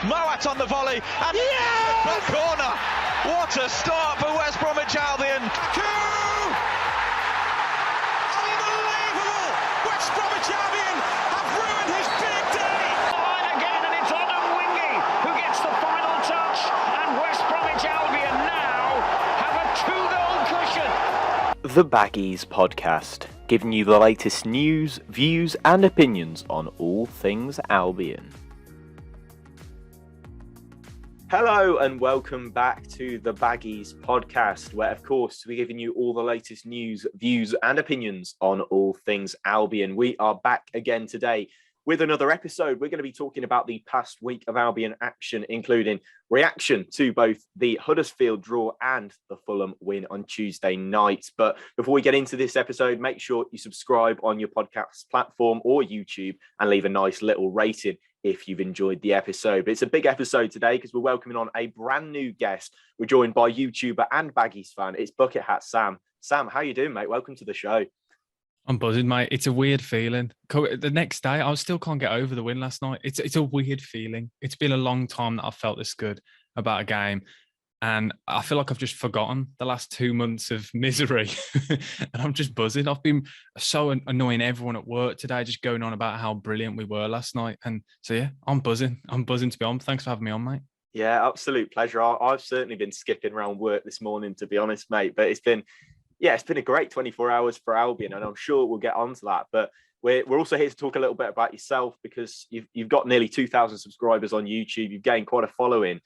Moat on the volley, and the corner. What a start for West Bromwich Albion. Unbelievable! West Bromwich Albion have ruined his big day. Line again, and it's Adam Wingy who gets the final touch, and West Bromwich Albion now have a 2-goal cushion. The Baggies Podcast, giving you the latest news, views and opinions on all things Albion. Hello and welcome back to the Baggies Podcast, where of course we're giving you all the latest news, views and opinions on all things Albion. We are back again today with another episode. We're going to be talking about the past week of Albion action, including reaction to both the Huddersfield draw and the Fulham win on Tuesday night. But before we get into this episode, make sure you subscribe on your podcast platform or YouTube and leave a nice little rating if you've enjoyed the episode. But it's a big episode today because we're welcoming on a brand new guest. We're joined by YouTuber and Baggies fan. It's BucketHatSam. Sam, how you doing, mate? Welcome to the show. I'm buzzing, mate. It's a weird feeling. The next day, I still can't get over the win last night. It's a weird feeling. It's been a long time that I've felt this good about a game. And I feel like I've just forgotten the last 2 months of misery. And I'm just buzzing. I've been so annoying everyone at work today, just going on about how brilliant we were last night. And so, yeah, I'm buzzing. I'm buzzing to be on. Thanks for having me on, mate. Yeah, absolute pleasure. I've certainly been skipping around work this morning, to be honest, mate. But it's been a great 24 hours for Albion, and I'm sure we'll get onto that. But we're also here to talk a little bit about yourself, because you've got nearly 2,000 subscribers on YouTube. You've gained quite a following.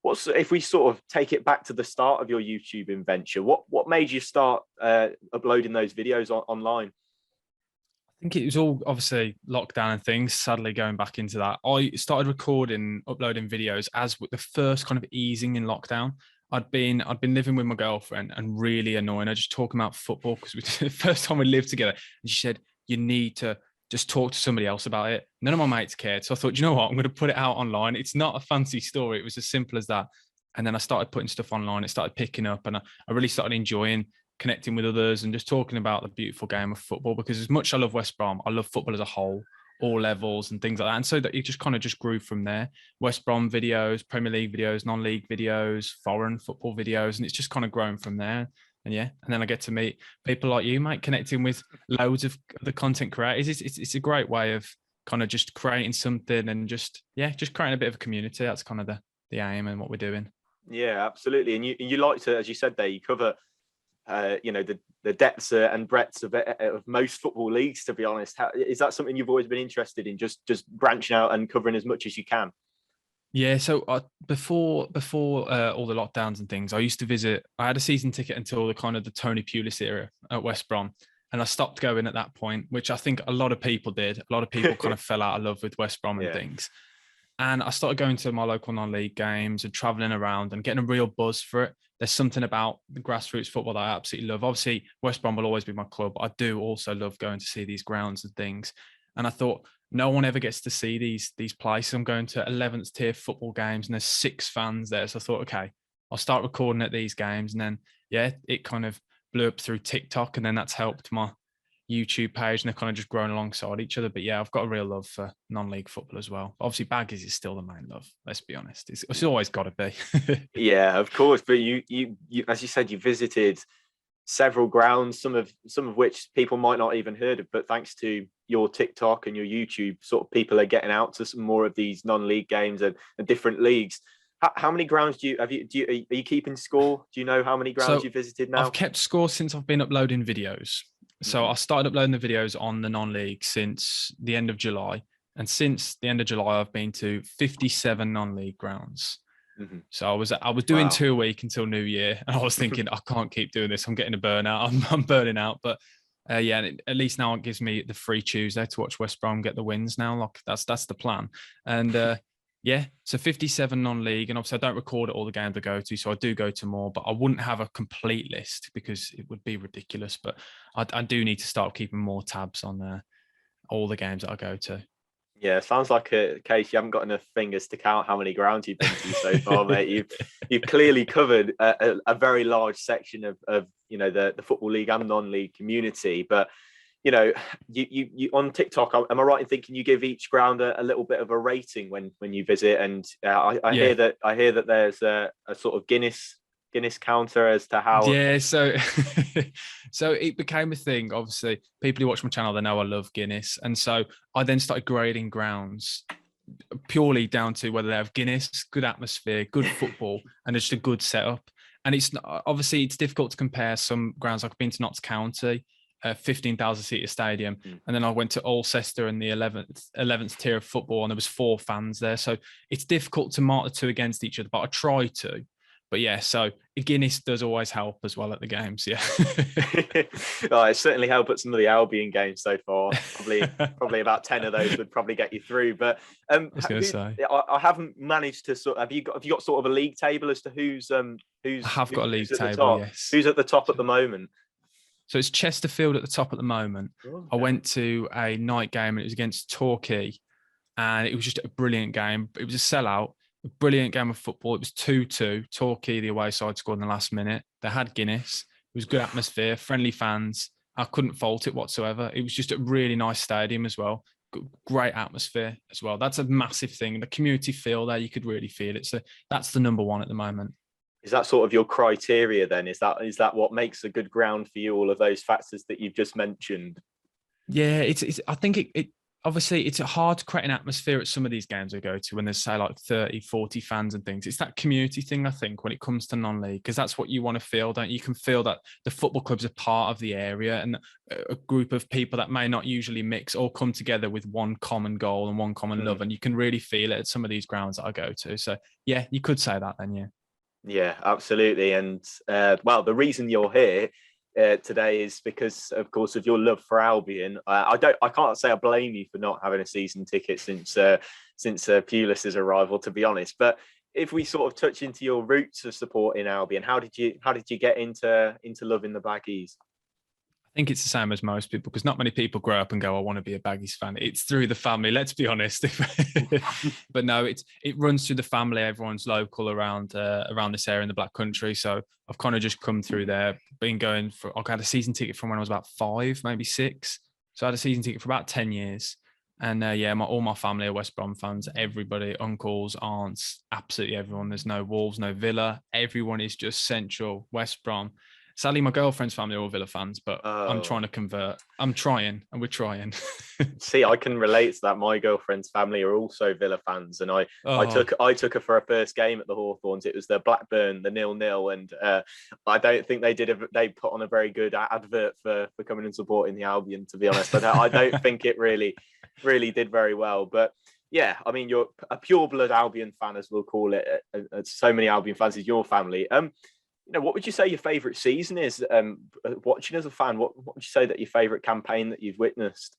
If we sort of take it back to the start of your YouTube adventure, what made you start uploading those videos online? I think it was all obviously lockdown and things, sadly going back into that. I started uploading videos as with the first kind of easing in lockdown. I'd been living with my girlfriend and really annoying her, just talking about football, because the first time we lived together, and she said, you need to just talk to somebody else about it. None of my mates cared. So I thought, you know what, I'm going to put it out online. It's not a fancy story. It was as simple as that. And then I started putting stuff online. It started picking up, and I really started enjoying connecting with others and just talking about the beautiful game of football, because as much as I love West Brom, I love football as a whole, all levels and things like that. And so that it just kind of just grew from there. West Brom videos, Premier League videos, non-league videos, foreign football videos, and it's just kind of grown from there. And yeah, and then I get to meet people like you, mate, connecting with loads of the content creators. It's a great way of kind of just creating something and just creating a bit of a community. That's kind of the aim and what we're doing. Yeah, absolutely. And you like to, as you said there, you cover the depths and breadths of most football leagues, to be honest. Is that something you've always been interested in, just branching out and covering as much as you can? Yeah, so before all the lockdowns and things, I used to visit. I had a season ticket until the Tony Pulis era at West Brom, and I stopped going at that point, which I think a lot of people did. A lot of people kind of fell out of love with West Brom and things. And I started going to my local non-league games and traveling around and getting a real buzz for it. There's something about the grassroots football that I absolutely love. Obviously, West Brom will always be my club, but I do also love going to see these grounds and things. And I thought, no one ever gets to see these places. I'm going to 11th tier football games and there's 6 fans there. So I thought, okay, I'll start recording at these games. And then, it kind of blew up through TikTok, and then that's helped my YouTube page, and they've kind of just grown alongside each other. But yeah, I've got a real love for non-league football as well. Obviously, Baggies is still the main love. Let's be honest. It's always got to be. Yeah, of course. But you, as you said, you visited several grounds, some of which people might not even heard of, but thanks to your TikTok and your YouTube, sort of people are getting out to some more of these non-league games and different leagues. How many grounds are you keeping score? Do you know how many grounds you visited now? I've kept score since I've been uploading videos. So I started uploading the videos on the non-league since the end of July. And since the end of July, I've been to 57 non-league grounds. Mm-hmm. So I was doing 2 a week until New Year, and I was thinking, I can't keep doing this. I'm getting a burnout. I'm burning out. But at least now it gives me the free Tuesday to watch West Brom get the wins now. Like that's the plan. And so 57 non-league, and obviously I don't record all the games I go to, so I do go to more, but I wouldn't have a complete list because it would be ridiculous. But I do need to start keeping more tabs on all the games that I go to. Yeah, sounds like a case you haven't got enough fingers to count how many grounds you've been to so far, mate. You've clearly covered a very large section of the Football League and non-league community. But you know, you on TikTok, am I right in thinking you give each ground a little bit of a rating when you visit? And I hear that there's a sort of Guinness counter as to how. Yeah, so so it became a thing. Obviously, people who watch my channel, they know I love Guinness, and so I then started grading grounds purely down to whether they have Guinness, good atmosphere, good football, and just a good setup. And it's obviously it's difficult to compare some grounds. Like I've been to Notts County, 15,000 seater stadium, and then I went to Alcester in the 11th tier of football, and there was 4 fans there. So it's difficult to mark the two against each other, but I try to. But yeah, so Guinness does always help as well at the games. Yeah, it certainly helped at some of the Albion games so far. Probably about 10 of those would probably get you through. But I was going to say, I haven't managed to sort. Have you got sort of a league table as to who's? I have got a league table. Yes. Who's at the top at the moment? So it's Chesterfield at the top at the moment. Okay. I went to a night game and it was against Torquay, and it was just a brilliant game. It was a sellout. A brilliant game of football. It was 2-2. Torquay, the away side, scored in the last minute. They had Guinness. It was good atmosphere, friendly fans. I couldn't fault it whatsoever. It was just a really nice stadium as well. Great atmosphere as well. That's a massive thing. The community feel there, you could really feel it. So that's the number one at the moment. Is that sort of your criteria then? Is that what makes a good ground for you? All of those factors that you've just mentioned. Yeah, it's. I think it obviously it's hard to create an atmosphere at some of these games I go to when there's say like 30, 40 fans and things. It's that community thing, I think, when it comes to non-league, because that's what you want to feel, don't you? You can feel that the football clubs are part of the area and a group of people that may not usually mix all come together with one common goal and one common love. And you can really feel it at some of these grounds that I go to. So yeah, you could say that then, yeah. Yeah, absolutely. And well, the reason you're here today is because, of course, of your love for Albion. I can't say I blame you for not having a season ticket since Pulis's arrival, to be honest. But if we sort of touch into your roots of supporting Albion, how did you get into loving the Baggies? I think it's the same as most people, because not many people grow up and go, I want to be a Baggies fan. It's through the family, let's be honest. But no, it runs through the family. Everyone's local around this area in the Black Country. So I've kind of just come through there, been going for, I had a season ticket from when I was about 5, maybe 6. So I had a season ticket for about 10 years. And all my family are West Brom fans. Everybody, uncles, aunts, absolutely everyone. There's no Wolves, no Villa. Everyone is just central West Brom. Sadly, my girlfriend's family are all Villa fans, but I'm trying to convert. I'm trying, and we're trying. See, I can relate to that. My girlfriend's family are also Villa fans, and I took her for a first game at the Hawthorns. It was the Blackburn, the 0-0, and I don't think they put on a very good advert for coming and supporting the Albion. To be honest, I don't think it really did very well. But yeah, I mean, you're a pure blood Albion fan, as we'll call it. So many Albion fans is your family. What would you say your favourite season is? Watching as a fan, what would you say that your favourite campaign that you've witnessed?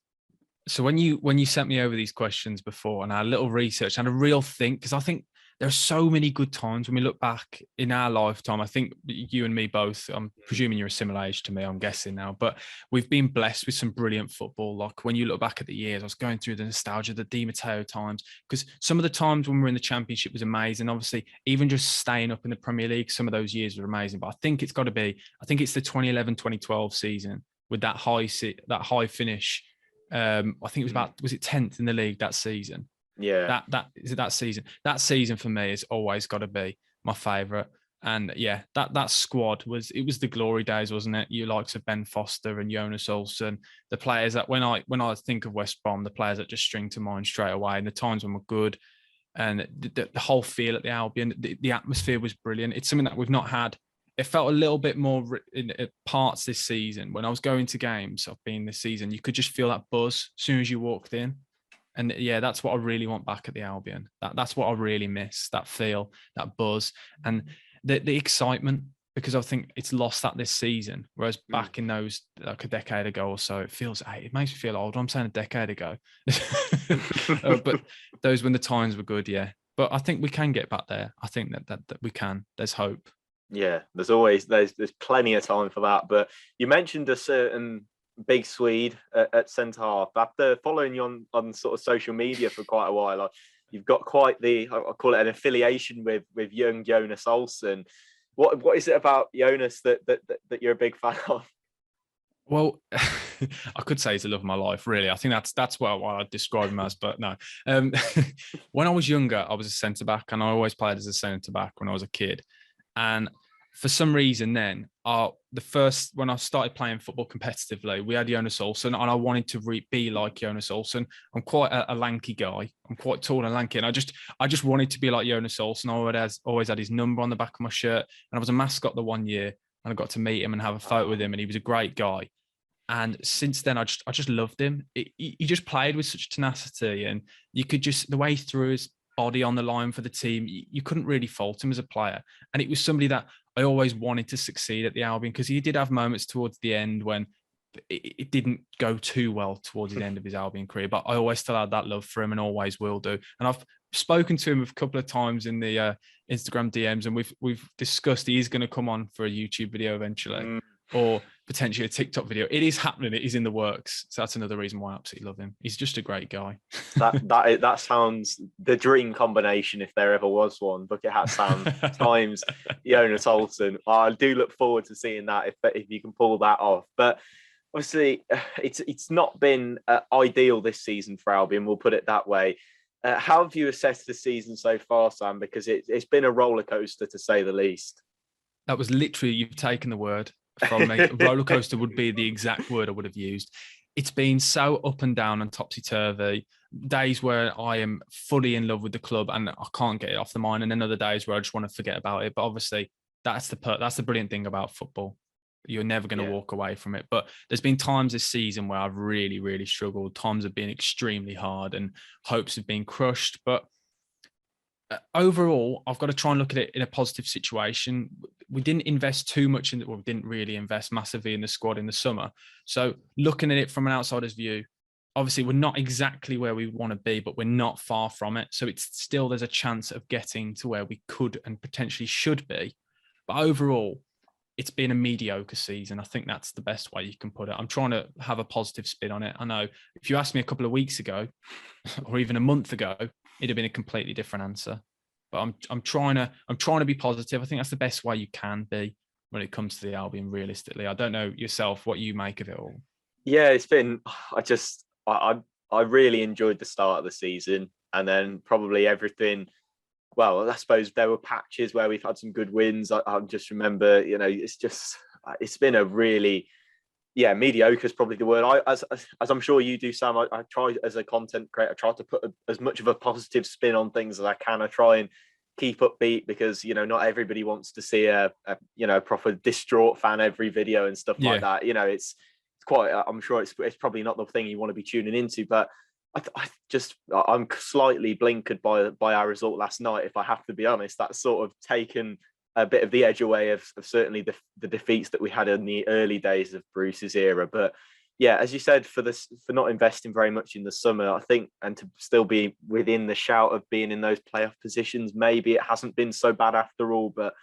So when you sent me over these questions before and I had a little research and a real think, because I think there are so many good times when we look back in our lifetime. I think you and me both, I'm presuming you're a similar age to me, I'm guessing now, but we've been blessed with some brilliant football. Like when you look back at the years, I was going through the nostalgia, the Di Matteo times, because some of the times when we were in the Championship was amazing. Obviously, even just staying up in the Premier League, some of those years were amazing. But I think it's the 2011-2012 season with that high finish. I think it was it 10th in the league that season. Yeah, that season. That season for me has always got to be my favourite. And yeah, that squad was the glory days, wasn't it? You likes of Ben Foster and Jonas Olsen, the players that when I think of West Brom, the players that just string to mind straight away, and the times when we're good, and the whole feel at the Albion, the atmosphere was brilliant. It's something that we've not had. It felt a little bit more in parts this season. When I was going to games I've been this season, you could just feel that buzz as soon as you walked in. And yeah, that's what I really want back at the Albion. That's what I really miss, that feel, that buzz, and the excitement, because I think it's lost that this season. Whereas back in those, like a decade ago or so, it makes me feel old. I'm saying a decade ago. But those when the times were good, yeah. But I think we can get back there. I think that we can. There's hope. Yeah, there's plenty of time for that. But you mentioned a certain big Swede at centre half. After following you on sort of social media for quite a while, you've got quite I call it an affiliation with young Jonas Olsen. What is it about Jonas that you're a big fan of? Well, I could say he's the love of my life, really. I think that's what I'd describe him as, but no. When I was younger, I was a centre back, and I always played as a centre back when I was a kid. And for some reason, then when I started playing football competitively, we had Jonas Olsson, and I wanted to be like Jonas Olsson. I'm quite a lanky guy. I'm quite tall and lanky, and I just wanted to be like Jonas Olsson. I always had his number on the back of my shirt, and I was a mascot the one year, and I got to meet him and have a photo with him, and he was a great guy. And since then, I just loved him. He just played with such tenacity, and you could just, the way he threw his body on the line for the team, you couldn't really fault him as a player. And it was somebody that I always wanted to succeed at the Albion, because he did have moments towards the end when it didn't go too well towards the end of his Albion career. But I always still had that love for him and always will do. And I've spoken to him a couple of times in the Instagram DMs, and we've discussed he's going to come on for a YouTube video eventually. Or potentially a TikTok video. It is happening. It is in the works. So that's another reason why I absolutely love him. He's just a great guy. That sounds the dream combination if there ever was one. BucketHatSam times Jonas Olsson. I do look forward to seeing that if you can pull that off. But obviously, it's not been ideal this season for Albion. We'll put it that way. How have you assessed the season so far, Sam? Because it's been a roller coaster to say the least. That was literally, you've taken the word from me. Roller coaster would be the exact word I would have used. It's been so up and down and topsy-turvy. Days where I am fully in love with the club and I can't get it off the mind, and then other days where I just want to forget about it. But obviously, that's the brilliant thing about football. You're never going to walk away from it. But there's been times this season where I've really, really struggled. Times have been extremely hard and hopes have been crushed. But overall, I've got to try and look at it in a positive situation. We didn't invest too much we didn't really invest massively in the squad in the summer. So looking at it from an outsider's view, obviously we're not exactly where we want to be, but we're not far from it. So there's a chance of getting to where we could and potentially should be. But overall, it's been a mediocre season. I think that's the best way you can put it. I'm trying to have a positive spin on it. I know if you asked me a couple of weeks ago or even a month ago, it'd have been a completely different answer. But I'm trying to be positive. I think that's the best way you can be when it comes to the Albion, realistically. I don't know yourself what you make of it all. Yeah, it's been, I really enjoyed the start of the season, and then probably everything. Well, I suppose there were patches where we've had some good wins. I just remember, it's been a really, mediocre is probably the word. As I'm sure you do, Sam, I try as a content creator, I try to put as much of a positive spin on things as I can. I try and keep upbeat because, not everybody wants to see a proper distraught fan every video and stuff like that. It's quite, I'm sure it's probably not the thing you want to be tuning into, but I'm slightly blinkered by our result last night. If I have to be honest, that's sort of taken a bit of the edge away of certainly the defeats that we had in the early days of Bruce's era. But yeah, as you said, for not investing very much in the summer, I think, and to still be within the shout of being in those playoff positions, maybe it hasn't been so bad after all. But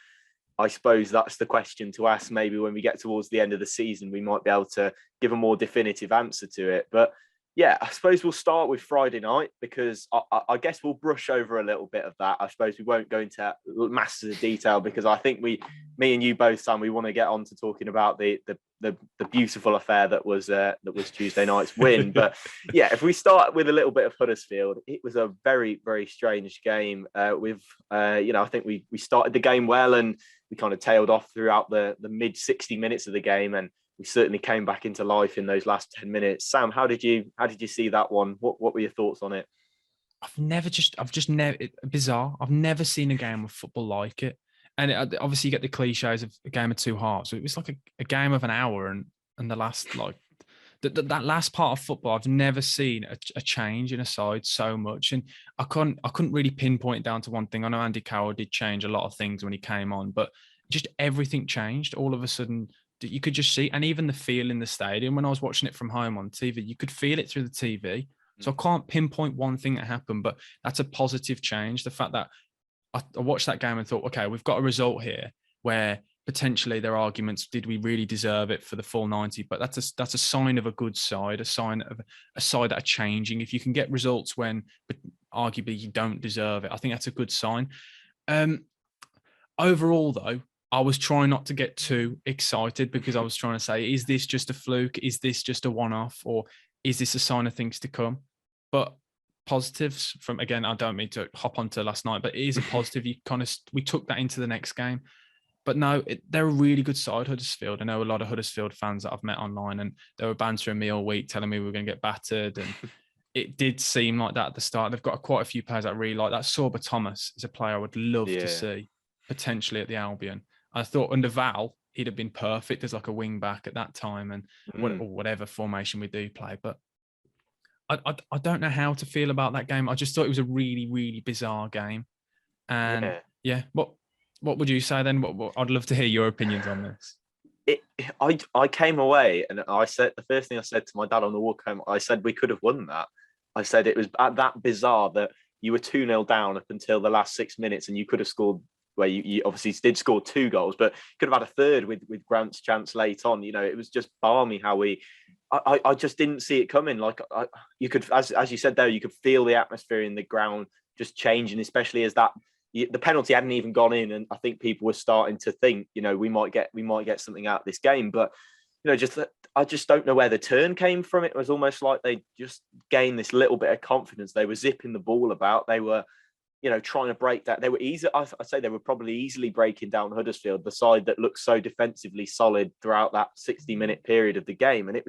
I suppose that's the question to ask. Maybe when we get towards the end of the season, we might be able to give a more definitive answer to it. But yeah, I suppose we'll start with Friday night, because I guess we'll brush over a little bit of that. I suppose we won't go into masses of detail because I think me and you both, Sam, we want to get on to talking about the beautiful affair that was Tuesday night's win. But yeah, if we start with a little bit of Huddersfield, it was a very, very strange game. I think we started the game well and we kind of tailed off throughout the mid 60 minutes of the game, and we certainly came back into life in those last 10 minutes. Sam, how did you see that one? What were your thoughts on it? Bizarre. I've never seen a game of football like it. And obviously you get the cliches of a game of two halves. So it was like a game of an hour, and the last, that last part of football, I've never seen a change in a side so much. And I couldn't really pinpoint it down to one thing. I know Andy Carroll did change a lot of things when he came on, but just everything changed all of a sudden. You could just see, and even the feel in the stadium, when I was watching it from home on TV, you could feel it through the TV. So I can't pinpoint one thing that happened, but that's a positive change. The fact that I watched that game and thought, okay, we've got a result here where potentially there are arguments, did we really deserve it for the full 90? But that's a sign of a good side, a sign of a side that are changing. If you can get results when arguably you don't deserve it, I think that's a good sign. Overall, though, I was trying not to get too excited because I was trying to say, is this just a fluke? Is this just a one-off? Or is this a sign of things to come? But positives from, again, I don't mean to hop onto last night, but it is a positive. We took that into the next game. But no, they're a really good side, Huddersfield. I know a lot of Huddersfield fans that I've met online, and they were bantering me all week, telling me we were going to get battered. And it did seem like that at the start. They've got quite a few players that I really like. That Sorba Thomas is a player I would love to see potentially at the Albion. I thought under Val, he'd have been perfect as like a wing back at that time, and whatever formation we do play. But I don't know how to feel about that game. I just thought it was a really, really bizarre game. And what would you say then? What I'd love to hear your opinions on this. I came away and I said, the first thing I said to my dad on the walk home, I said we could have won that. I said it was that bizarre that you were 2-0 down up until the last 6 minutes, and you could have scored. Where you obviously did score 2 goals, but could have had a third with Grant's chance late on. You know, it was just balmy how I just didn't see it coming. Like you could, as you said there, you could feel the atmosphere in the ground just changing, especially as the penalty hadn't even gone in, and I think people were starting to think, you know, we might get something out of this game. But you know, I just don't know where the turn came from. It was almost like they just gained this little bit of confidence. They were zipping the ball about. They were, you know, trying to break that. They were easy. I'd say they were probably easily breaking down Huddersfield, the side that looked so defensively solid throughout that 60-minute period of the game. And it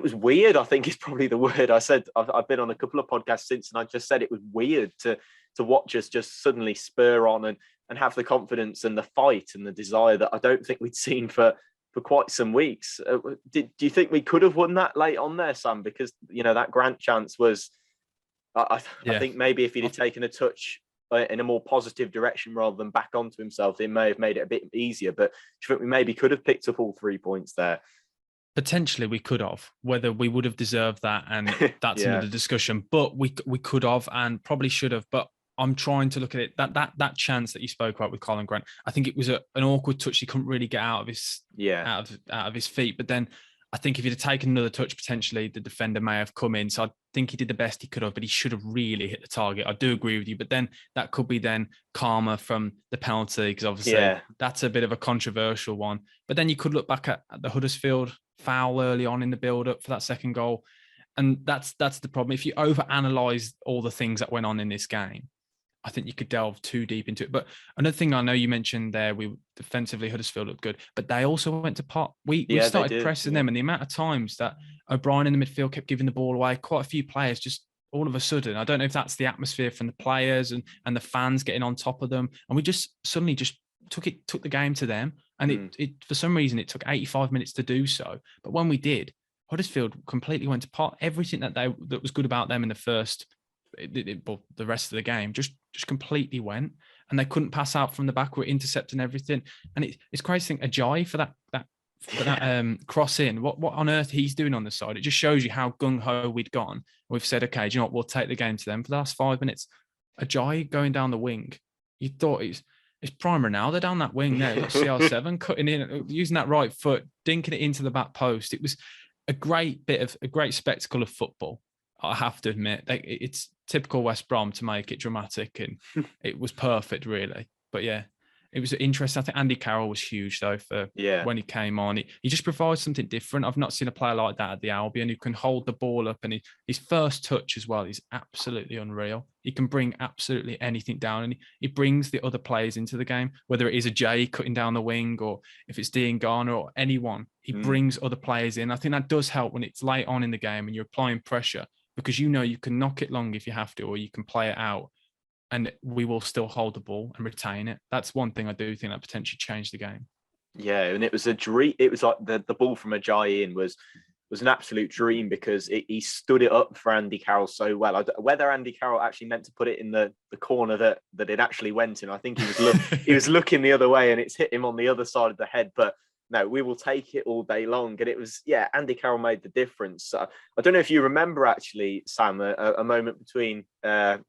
was weird, I think is probably the word. I said, I've been on a couple of podcasts since, and I just said it was weird to watch us just suddenly spur on and have the confidence and the fight and the desire that I don't think we'd seen for quite some weeks. Do you think we could have won that late on there, Sam? Because, you know, that Grant chance was, I think maybe if he'd have taken a touch in a more positive direction rather than back onto himself, it may have made it a bit easier. But do you think we maybe could have picked up all 3 points there? Potentially we could have. Whether we would have deserved that, and that's another discussion. But we could have and probably should have. But I'm trying to look at it. That chance that you spoke about with Colin Grant, I think it was an awkward touch. He couldn't really get out of his feet. But then I think if he'd have taken another touch, potentially the defender may have come in. So I think he did the best he could have, but he should have really hit the target. I do agree with you. But then that could be then karma from the penalty, because obviously that's a bit of a controversial one. But then you could look back at the Huddersfield foul early on in the build-up for that second goal. And that's the problem. If you overanalyze all the things that went on in this game, I think you could delve too deep into it. But another thing I know you mentioned there, we defensively Huddersfield looked good, but they also went to pot. We started pressing them, and the amount of times that O'Brien in the midfield kept giving the ball away, quite a few players just all of a sudden, I don't know if that's the atmosphere from the players and the fans getting on top of them, and we just suddenly just took the game to them. And it for some reason it took 85 minutes to do so, but when we did, Huddersfield completely went to pot. Everything that was good about them in the first. The rest of the game just completely went, and they couldn't pass out from the back. We're intercepting everything, and it's crazy to think Ajayi for that cross in. What on earth he's doing on the side? It just shows you how gung ho we'd gone. We've said, okay, do you know what? We'll take the game to them for the last 5 minutes. Ajayi going down the wing. You thought it's prime Ronaldo down that wing there. CR7 cutting in, using that right foot, dinking it into the back post. It was a great spectacle of football. I have to admit, it's typical West Brom to make it dramatic, and it was perfect, really. But yeah, it was interesting. I think Andy Carroll was huge, though, for when he came on. He just provides something different. I've not seen a player like that at the Albion who can hold the ball up, and his first touch as well is absolutely unreal. He can bring absolutely anything down, and he brings the other players into the game, whether it is a Jay cutting down the wing or if it's Dean Garner or anyone. He brings other players in. I think that does help when it's late on in the game and you're applying pressure, because you know you can knock it long if you have to, or you can play it out, and we will still hold the ball and retain it. That's one thing I do think that potentially changed the game. Yeah, and it was a dream. It was like the ball from Ajayi in was an absolute dream, because he stood it up for Andy Carroll so well. Whether Andy Carroll actually meant to put it in the corner that it actually went in, I think he was looking the other way and it's hit him on the other side of the head. But no, we will take it all day long. And it was, Andy Carroll made the difference. I don't know if you remember, actually, Sam, a moment between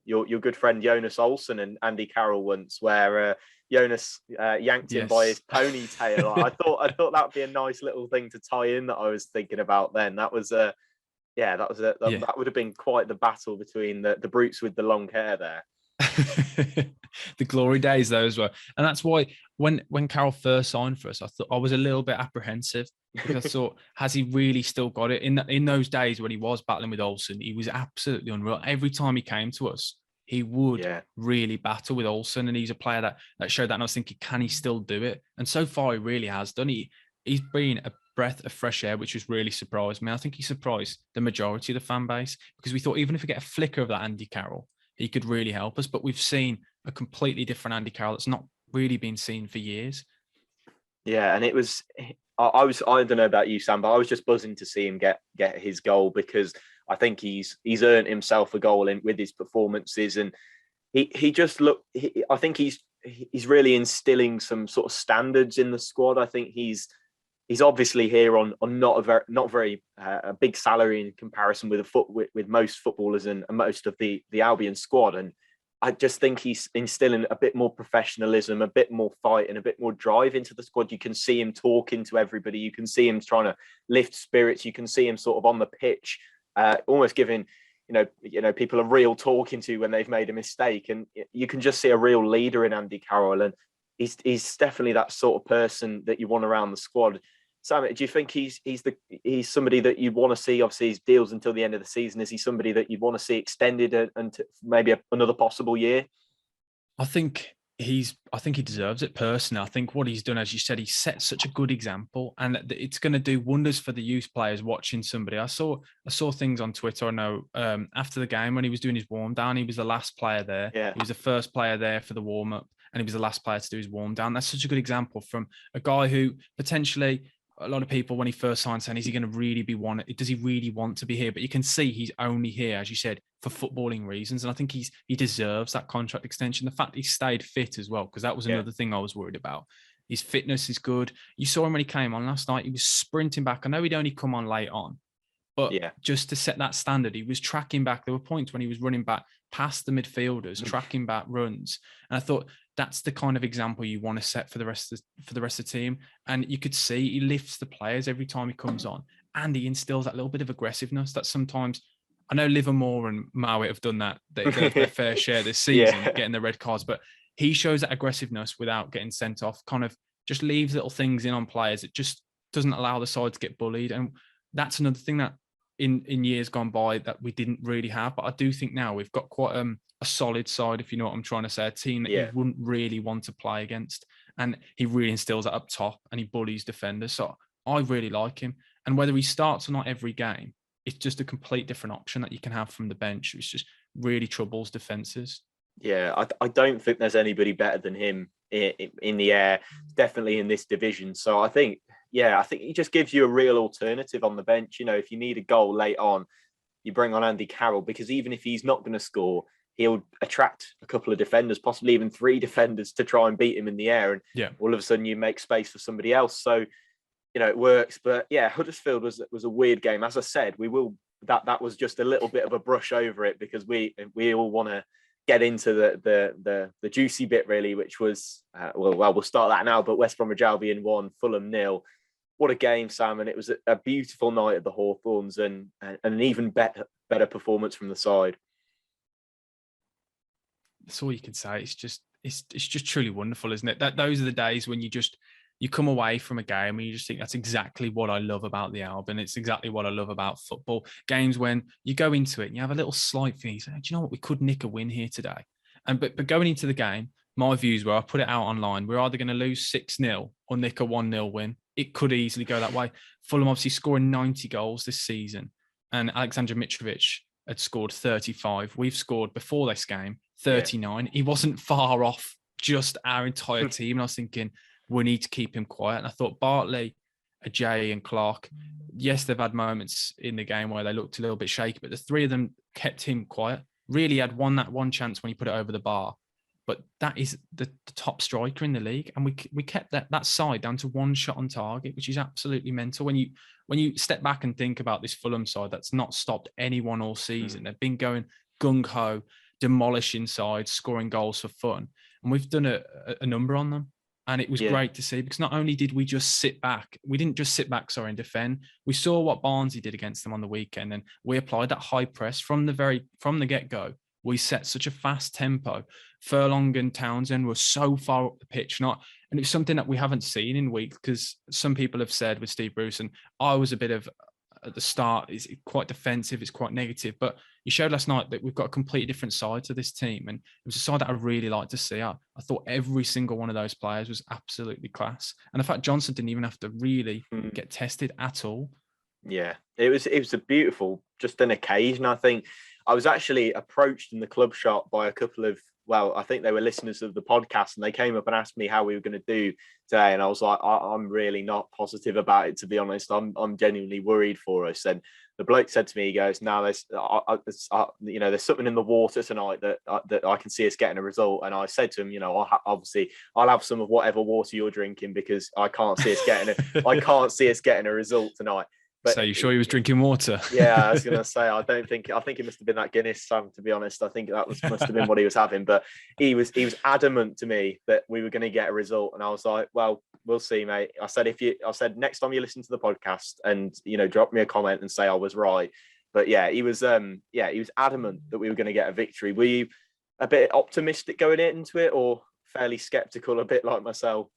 your good friend Jonas Olsen and Andy Carroll once, where Jonas yanked him by his ponytail. I thought that would be a nice little thing to tie in that I was thinking about then. That would have been quite the battle between the brutes with the long hair there. The glory days, those were. And that's why when Carroll first signed for us, I was a little bit apprehensive because I thought, has he really still got it? In those days when he was battling with Olsen, he was absolutely unreal. Every time he came to us, he would really battle with Olsen, and he's a player that showed that. And I was thinking, can he still do it? And so far, he really has done. He's been a breath of fresh air, which has really surprised me. I think he surprised the majority of the fan base because we thought even if we get a flicker of that Andy Carroll, he could really help us. But we've seen a completely different Andy Carroll that's not really been seen for years. Yeah, and it was, I don't know about you, Sam, but I was just buzzing to see him get his goal because I think he's earned himself a goal with his performances, and he just looked. I think he's really instilling some sort of standards in the squad. I think he's obviously here on not a very big salary in comparison with most footballers and most of the Albion squad, and I just think he's instilling a bit more professionalism, a bit more fight, and a bit more drive into the squad. You can see him talking to everybody. You can see him trying to lift spirits. You can see him sort of on the pitch, almost giving people a real talking to when they've made a mistake. And you can just see a real leader in Andy Carroll, and he's definitely that sort of person that you want around the squad. Sam, do you think he's somebody that you'd want to see? Obviously, his deals until the end of the season. Is he somebody that you'd want to see extended and maybe another possible year? I think he deserves it personally. I think what he's done, as you said, he set such a good example, and it's going to do wonders for the youth players watching somebody. I saw things on Twitter. I know after the game when he was doing his warm down, he was the last player there. Yeah. He was the first player there for the warm up, and he was the last player to do his warm down. That's such a good example from a guy who potentially, a lot of people when he first signed saying, is he going to really does he really want to be here? But you can see he's only here, as you said, for footballing reasons. And I think he deserves that contract extension. The fact he stayed fit as well, because that was another thing I was worried about. His fitness is good. You saw him when he came on last night. He was sprinting back. I know he'd only come on late on, but just to set that standard, he was tracking back. There were points when he was running back past the midfielders, tracking back runs. And I thought that's the kind of example you want to set for the rest of the team. And you could see he lifts the players every time he comes on, and he instills that little bit of aggressiveness that sometimes, I know Livermore and Mowat have done that. They've their fair share this season, getting the red cards, but he shows that aggressiveness without getting sent off, kind of just leaves little things in on players. It just doesn't allow the side to get bullied. And that's another thing that in years gone by that we didn't really have. But I do think now we've got quite a solid side, if you know what I'm trying to say, a team that you wouldn't really want to play against. And he really instills that up top, and he bullies defenders. So I really like him. And whether he starts or not every game, it's just a complete different option that you can have from the bench, which just really troubles defences. Yeah, I don't think there's anybody better than him in the air, definitely in this division. So I think he just gives you a real alternative on the bench. You know, if you need a goal late on, you bring on Andy Carroll, because even if he's not going to score, he'll attract a couple of defenders, possibly even 3 defenders, to try and beat him in the air. And all of a sudden you make space for somebody else. So, it works. But yeah, Huddersfield was a weird game. As I said, that was just a little bit of a brush over it, because we all want to get into the juicy bit, really, which was we'll start that now. But West Bromwich Albion 1, Fulham 0. What a game, Sam! And it was a beautiful night at the Hawthorns, and an even better performance from the side. That's all you can say. It's just truly wonderful, isn't it? Those are the days when you come away from a game and you just think, that's exactly what I love about the Albion. It's exactly what I love about football. Games when you go into it and you have a little slight feeling, you say, do you know what? We could nick a win here today. But going into the game, my views were, I put it out online, we're either going to lose 6-0 or nick a 1-0 win. It could easily go that way. Fulham obviously scoring 90 goals this season, and Alexander Mitrovic had scored 35. We've scored before this game 39. He wasn't far off just our entire team. And I was thinking, we need to keep him quiet. And I thought Bartley, Ajay and Clark, yes, they've had moments in the game where they looked a little bit shaky, but the 3 of them kept him quiet. Really had that one chance when he put it over the bar. But that is the top striker in the league. And we kept that side down to 1 shot on target, which is absolutely mental. When you step back and think about this Fulham side that's not stopped anyone all season. They've been going gung-ho, demolishing sides, scoring goals for fun. And we've done a number on them. And it was great to see, because not only did we just sit back, and defend. We saw what Barnsley did against them on the weekend, and we applied that high press from the get-go. we set such a fast tempo. Furlong and Townsend were so far up the pitch, and it's something that we haven't seen in weeks, because some people have said with Steve Bruce, and I was a bit of, at the start, it's quite defensive, it's quite negative, but you showed last night that we've got a completely different side to this team, and it was a side that I really liked to see. I thought every single one of those players was absolutely class, and the fact Johnson didn't even have to really get tested at all. Yeah, it was a beautiful, just an occasion. I think I was actually approached in the club shop by a couple of, well, I think they were listeners of the podcast, and they came up and asked me how we were going to do today. And I was like, I'm really not positive about it, to be honest. I'm genuinely worried for us. And the bloke said to me, he goes, "No, there's something in the water tonight that I can see us getting a result." And I said to him, obviously I'll have some of whatever water you're drinking, because I can't see us getting a result tonight. But so you sure he was drinking water? Yeah, I was going to say, I think it must have been that Guinness, Sam, to be honest. I think must have been what he was having. But he was adamant to me that we were going to get a result. And I was like, well, we'll see, mate. I said, next time you listen to the podcast and, drop me a comment and say I was right. But yeah, he was adamant that we were going to get a victory. Were you a bit optimistic going into it, or fairly skeptical, a bit like myself?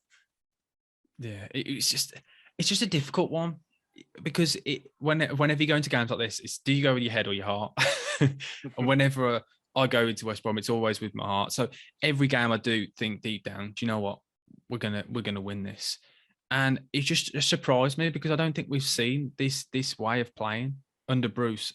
Yeah, it's just a difficult one. Because whenever you go into games like this, it's, do you go with your head or your heart? And whenever I go into West Brom, it's always with my heart. So every game I do think deep down, do you know what? We're gonna win this. And it just surprised me, because I don't think we've seen this way of playing under Bruce.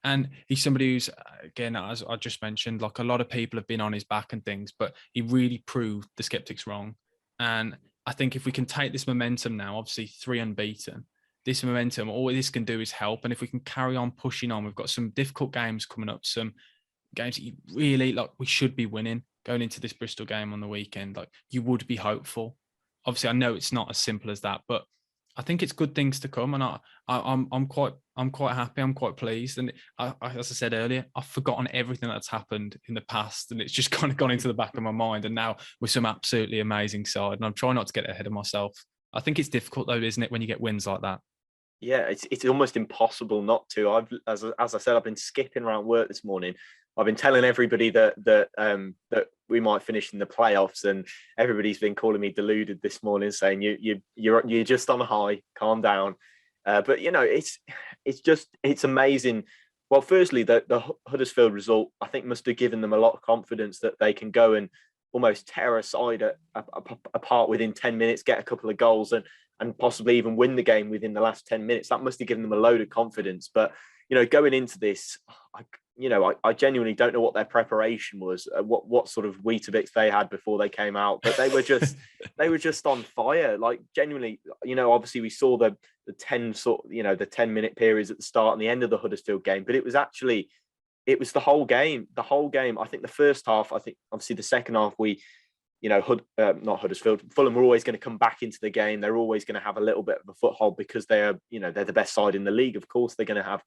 And he's somebody who's, again, as I just mentioned, like a lot of people have been on his back and things, but he really proved the skeptics wrong. And I think if we can take this momentum now, obviously 3 unbeaten, this momentum, all this can do is help. And if we can carry on pushing on, we've got some difficult games coming up, some games that you really, like, we should be winning going into this Bristol game on the weekend. Like, you would be hopeful. Obviously, I know it's not as simple as that, but I think it's good things to come. And I'm quite happy. I'm quite pleased. And as I said earlier, I've forgotten everything that's happened in the past, and it's just kind of gone into the back of my mind. And now we're some absolutely amazing side. And I'm trying not to get ahead of myself. I think it's difficult though, isn't it, when you get wins like that? Yeah, it's almost impossible not to. As I said, I've been skipping around work this morning. I've been telling everybody that we might finish in the playoffs, and everybody's been calling me deluded this morning, saying you're just on a high, calm down. But it's amazing. Well, firstly, the Huddersfield result, I think, must have given them a lot of confidence that they can go and almost tear a side apart within 10 minutes, get a couple of goals, and possibly even win the game within the last 10 minutes. That must have given them a load of confidence. But, going into this, I genuinely don't know what their preparation was, what sort of Weetabix they had before they came out, but they were just on fire. Like, genuinely, obviously we saw the 10-minute periods at the start and the end of the Huddersfield game, but it was the whole game. I think the first half, obviously the second half, not Huddersfield, Fulham were always going to come back into the game. They're always going to have a little bit of a foothold because they're the best side in the league. Of course, they're going to have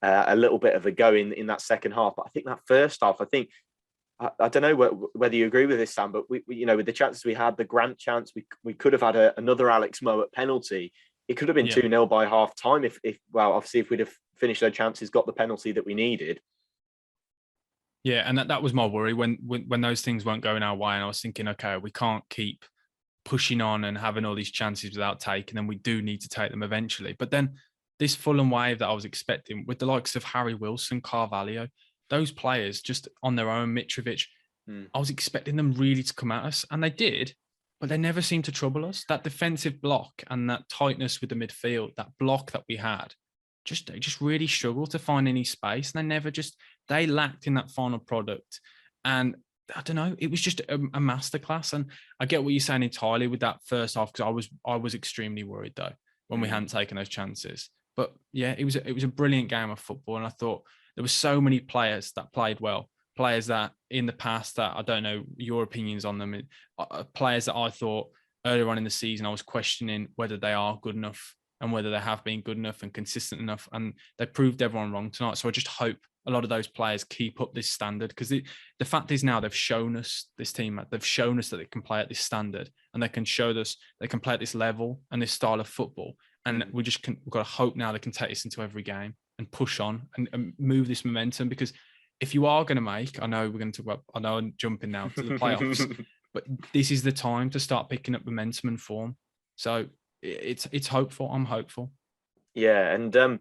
a little bit of a go in that second half. But I think that first half, I don't know whether you agree with this, Sam, but we with the chances we had, the Grant chance, we could have had another Alex Mowat penalty. It could have been 2-0 by half time if obviously if we'd have finished those chances, got the penalty that we needed. Yeah, and that was my worry when those things weren't going our way, and I was thinking, okay, we can't keep pushing on and having all these chances without taking them. We do need to take them eventually. But then this Fulham wave that I was expecting, with the likes of Harry Wilson, Carvalho, those players just on their own, Mitrovic, I was expecting them really to come at us, and they did, but they never seemed to trouble us. That defensive block and that tightness with the midfield, that block that we had, they just really struggled to find any space, and they lacked in that final product. And I don't know, it was just a masterclass. And I get what you're saying entirely with that first half, because I was extremely worried though when we hadn't taken those chances. But yeah, it was a brilliant game of football, and I thought there were so many players that played well, players that in the past, that I don't know your opinions on them, players that I thought earlier on in the season I was questioning whether they are good enough and whether they have been good enough and consistent enough, and they proved everyone wrong tonight. So I just hope a lot of those players keep up this standard, because the fact is now they've shown us, this team, they've shown us that they can play at this standard, and they can show us they can play at this level and this style of football. And we've got to hope now they can take this into every game and push on and move this momentum, because if you are going to make, I know we're going to talk about, I know I'm jumping now to the playoffs, but this is the time to start picking up momentum and form. So it's hopeful. I'm hopeful. Yeah, and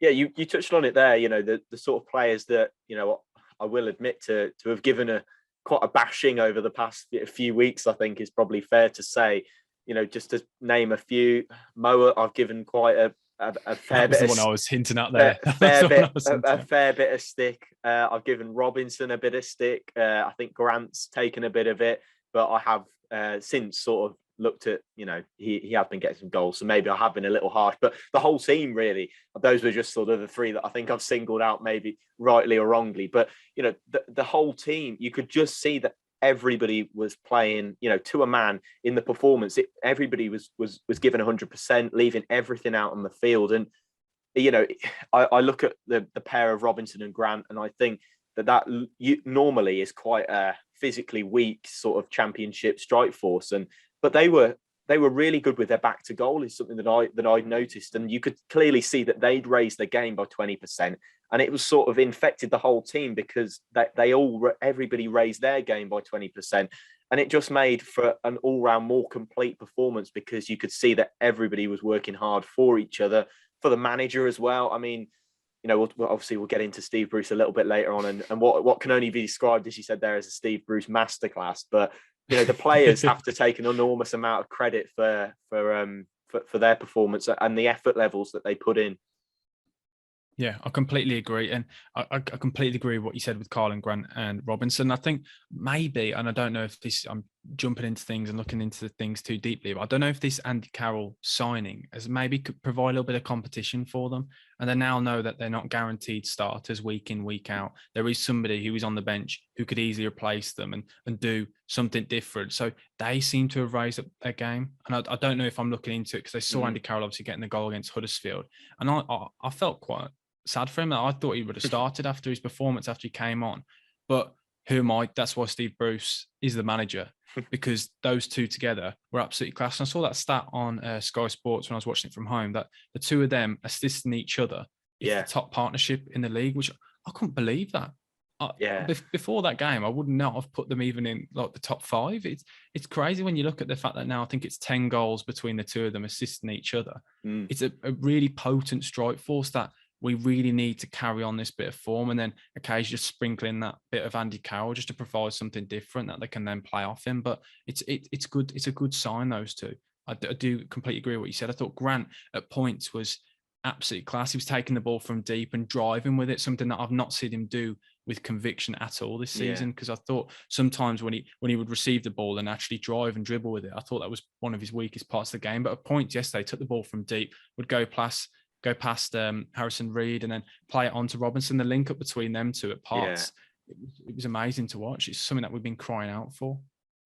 you touched on it there. The sort of players that I will admit to have given quite a bashing over the past few weeks. I think is probably fair to say. Just to name a few, Moa, I've given quite a fair bit. That was the one I was hinting at there. A fair bit of stick. I've given Robinson a bit of stick. I think Grant's taken a bit of it, but I have since sort of looked at, he has been getting some goals, so maybe I have been a little harsh. But the whole team, really, those were just sort of the three that I think I've singled out, maybe rightly or wrongly. But the whole team, you could just see that everybody was playing, to a man in the performance. Everybody was given 100%, leaving everything out on the field. And I look at the pair of Robinson and Grant, and I think that normally is quite a physically weak sort of championship strike force. But they were really good with their back to goal, is something that I'd noticed. And you could clearly see that they'd raised their game by 20%. And it was sort of infected the whole team because everybody raised their game by 20%. And it just made for an all-round more complete performance because you could see that everybody was working hard for each other, for the manager as well. I mean, we'll get into Steve Bruce a little bit later on, and what can only be described, as you said there, as a Steve Bruce masterclass. But the players have to take an enormous amount of credit for their performance and the effort levels that they put in. Yeah, I completely agree. And I completely agree with what you said with Carl and Grant and Robinson. I think maybe, and I don't know if I'm jumping into things and looking into things too deeply, but I don't know if this Andy Carroll signing has maybe could provide a little bit of competition for them. And they now know that they're not guaranteed starters week in, week out. There is somebody who is on the bench who could easily replace them and do something different. So they seem to have raised up their game. And I don't know if I'm looking into it because I saw Andy Carroll obviously getting the goal against Huddersfield. And I felt quite sad for him. I thought he would have started after his performance after he came on. But who am I? That's why Steve Bruce is the manager, because those two together were absolutely class. And I saw that stat on Sky Sports when I was watching it from home, that the two of them assisting each other is the top partnership in the league, which I couldn't believe that. Before that game, I would not have put them even in like the top 5. It's crazy when you look at the fact that now I think it's 10 goals between the two of them assisting each other. It's a really potent strike force that we really need to carry on this bit of form, and then occasionally just sprinkle in that bit of Andy Carroll just to provide something different that they can then play off him. But it's good. It's a good sign, those two. I do completely agree with what you said. I thought Grant at points was absolutely class. He was taking the ball from deep and driving with it, something that I've not seen him do with conviction at all this season. Because I thought sometimes when he would receive the ball and actually drive and dribble with it, I thought that was one of his weakest parts of the game. But at points yesterday, took the ball from deep, would go past Harrison Reed and then play it on to Robinson. The link up between them two at parts, it was amazing to watch. It's something that we've been crying out for.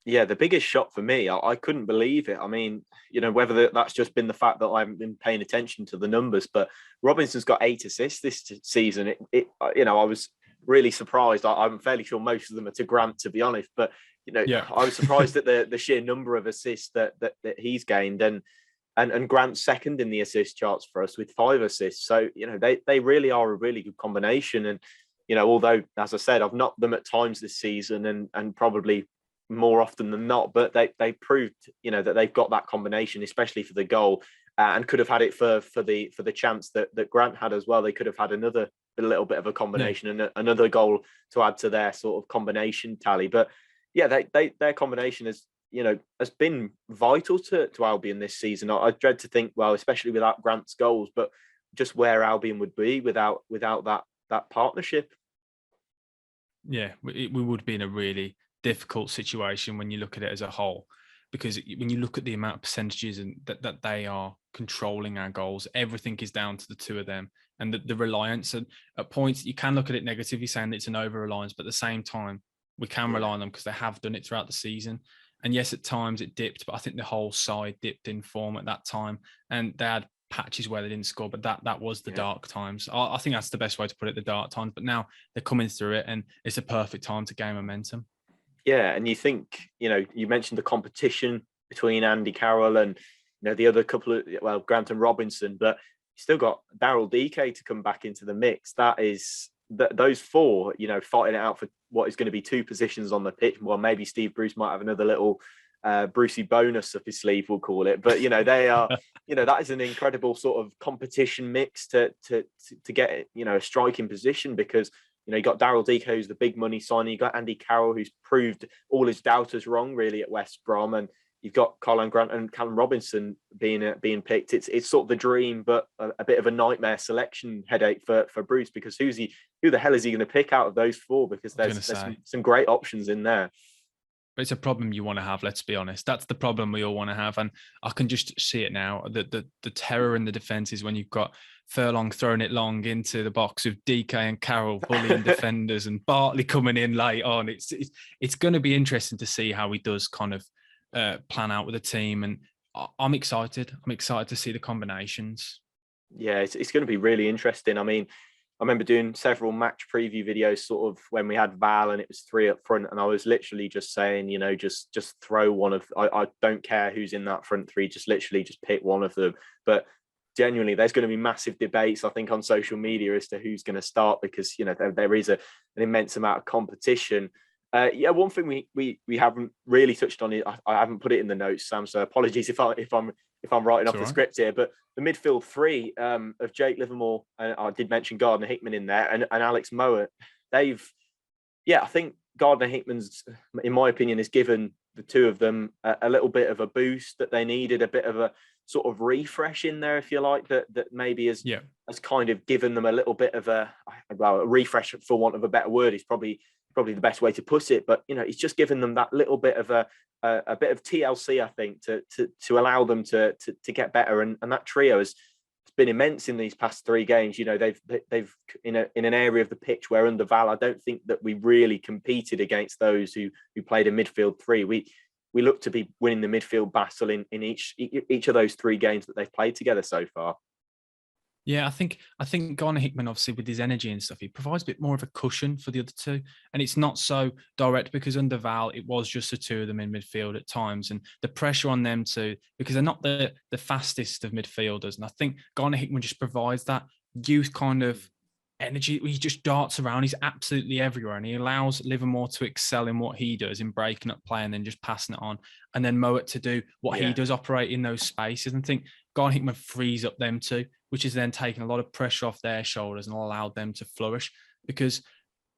Yeah, the biggest shock for me, I couldn't believe it. I mean, whether that's just been the fact that I haven't been paying attention to the numbers, but Robinson's got 8 assists this season. I was really surprised. I'm fairly sure most of them are to Grant, to be honest. But I was surprised at the sheer number of assists that he's gained, and Grant's second in the assist charts for us with 5 assists. So, they really are a really good combination. And, although, as I said, I've knocked them at times this season and probably more often than not, but they proved, that they've got that combination, especially for the goal, and could have had it for the chance that Grant had as well. They could have had a little bit of a combination and another goal to add to their sort of combination tally. But yeah, their combination has been vital to Albion this season. I dread to think, well, especially without Grant's goals, but just where Albion would be without that partnership. Yeah, we would be in a really difficult situation when you look at it as a whole, because when you look at the amount of percentages and that they are controlling our goals, everything is down to the two of them, and the reliance. And at points you can look at it negatively, saying that it's an over reliance, but at the same time we can rely on them because they have done it throughout the season. And yes, at times it dipped, but I think the whole side dipped in form at that time, and they had patches where they didn't score, but that was the dark times. I think that's the best way to put it, the dark times. But now they're coming through it, and it's a perfect time to gain momentum. Yeah, and you think, you mentioned the competition between Andy Carroll and the other couple of, Grant and Robinson, but you still got Daryl DK to come back into the mix. That is those four, fighting it out for what is going to be two positions on the pitch. Well, maybe Steve Bruce might have another little Brucey bonus up his sleeve, we'll call it. But they are, that is an incredible sort of competition mix to get a striking position, because you got Daryl Deco, who's the big money signing. You got Andy Carroll, who's proved all his doubters wrong really at West Brom, and you've got Colin Grant and Callum Robinson being picked. It's sort of the dream, but a bit of a nightmare selection headache for Bruce, because who the hell is he going to pick out of those four? Because there's some great options in there. But it's a problem you want to have, let's be honest. That's the problem we all want to have. And I can just see it now. The terror in the defence is when you've got Furlong throwing it long into the box with DK and Carroll bullying defenders, and Bartley coming in late on. It's going to be interesting to see how he does kind of plan out with the team. And I'm excited. I'm excited to see the combinations. Yeah, it's going to be really interesting. I mean, I remember doing several match preview videos sort of when we had Val and it was three up front, and I was literally just saying, just throw one of, I don't care who's in that front three, just literally just pick one of them. But genuinely, there's going to be massive debates, I think, on social media as to who's going to start, because, there is an immense amount of competition. One thing we haven't really touched on, I haven't put it in the notes, Sam, so apologies if I'm writing off the script here, but the midfield three of Jake Livermore, and I did mention Gardner Hickman in there, and Alex Mowat, I think Gardner Hickman's, in my opinion, has given the two of them a little bit of a boost that they needed, a bit of a sort of refresh in there, if you like, that maybe has kind of given them a little bit of a refresh, for want of a better word, is probably the best way to put it. But it's just given them that little bit of a bit of TLC, I think, to allow them to get better. And that trio has been immense in these past three games. They've in an area of the pitch where under Val, I don't think that we really competed against those who played a midfield three. We look to be winning the midfield battle in each of those three games that they've played together so far. Yeah, I think Garner Hickman, obviously, with his energy and stuff, he provides a bit more of a cushion for the other two. And it's not so direct, because under Val, it was just the two of them in midfield at times. And the pressure on them too, because they're not the fastest of midfielders. And I think Garner Hickman just provides that youth kind of energy. He just darts around. He's absolutely everywhere. And he allows Livermore to excel in what he does, in breaking up play and then just passing it on. And then Mowat to do what he does, operate in those spaces. And I think Garner Hickman frees up them too, which is then taking a lot of pressure off their shoulders and allowed them to flourish. Because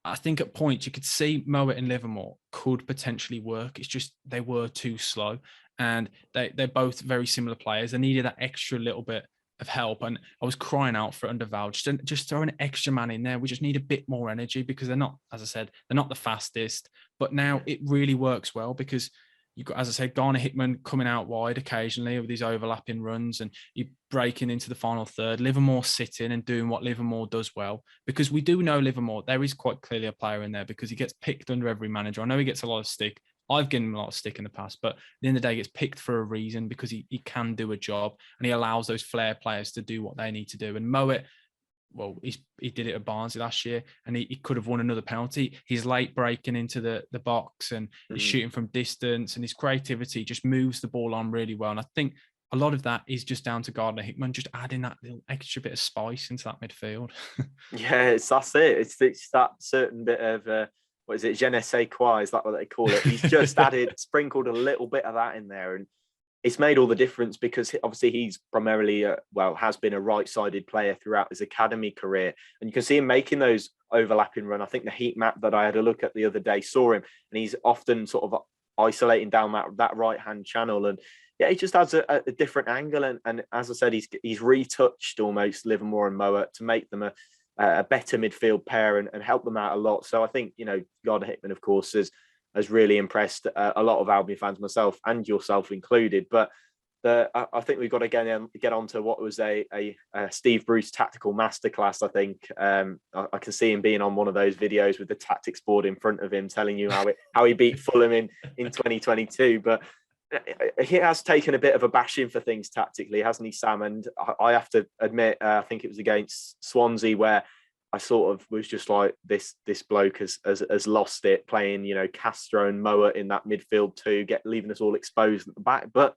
I think at points you could see Mowat and Livermore could potentially work. It's just they were too slow, and they're both very similar players. They needed that extra little bit of help, and I was crying out for under Val, just throw an extra man in there. We just need a bit more energy, because they're not, as I said, they're not the fastest. But now it really works well, because you've got, as I said, Garner Hickman coming out wide occasionally with these overlapping runs, and you breaking into the final third. Livermore sitting and doing what Livermore does well, because we do know Livermore, there is quite clearly a player in there, because he gets picked under every manager. I know he gets a lot of stick. I've given him a lot of stick in the past, but at the end of the day, he gets picked for a reason, because he can do a job, and he allows those flair players to do what they need to do. And Mowat, well, he did it at Barnsley last year, and he could have won another penalty. He's late breaking into the box, and he's shooting from distance, and his creativity just moves the ball on really well. And I think a lot of that is just down to Gardner Hickman, just adding that little extra bit of spice into that midfield. Yeah, that's it. It's that certain bit of what is it, je ne sais quoi, is that what they call it? He's just sprinkled a little bit of that in there, and it's made all the difference, because obviously he's primarily, has been a right-sided player throughout his academy career. And you can see him making those overlapping run. I think the heat map that I had a look at the other day saw him, and he's often sort of isolating down that right-hand channel. And yeah, he just has a different angle. And as I said, he's retouched almost Livermore and Mowat to make them a better midfield pair and help them out a lot. So I think, Gardner Hickman, of course, has really impressed a lot of Albion fans, myself and yourself included. But I think we've got to get on to what was a Steve Bruce tactical masterclass. I think I can see him being on one of those videos with the tactics board in front of him, telling you how he beat Fulham in 2022. But he has taken a bit of a bashing for things tactically, hasn't he, Sam? And I have to admit, I think it was against Swansea where I sort of was just like, this bloke has lost it, playing, Castro and Mowat in that midfield too, leaving us all exposed at the back. But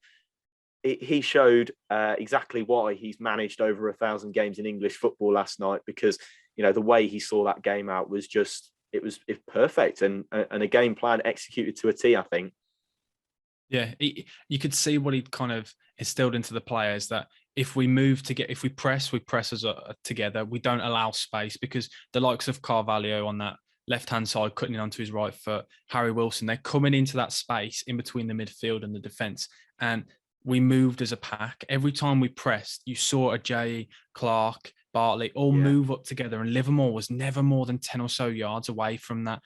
he showed exactly why he's managed over 1,000 games in English football last night, because the way he saw that game out was just, it was perfect, and a game plan executed to a T, I think. Yeah, you could see what he'd kind of instilled into the players, that if we press as together. We don't allow space, because the likes of Carvalho on that left-hand side, cutting in onto his right foot, Harry Wilson, they're coming into that space in between the midfield and the defence. And we moved as a pack. Every time we pressed, you saw Ajayi, Clark, Bartley all move up together, and Livermore was never more than 10 or so yards away from that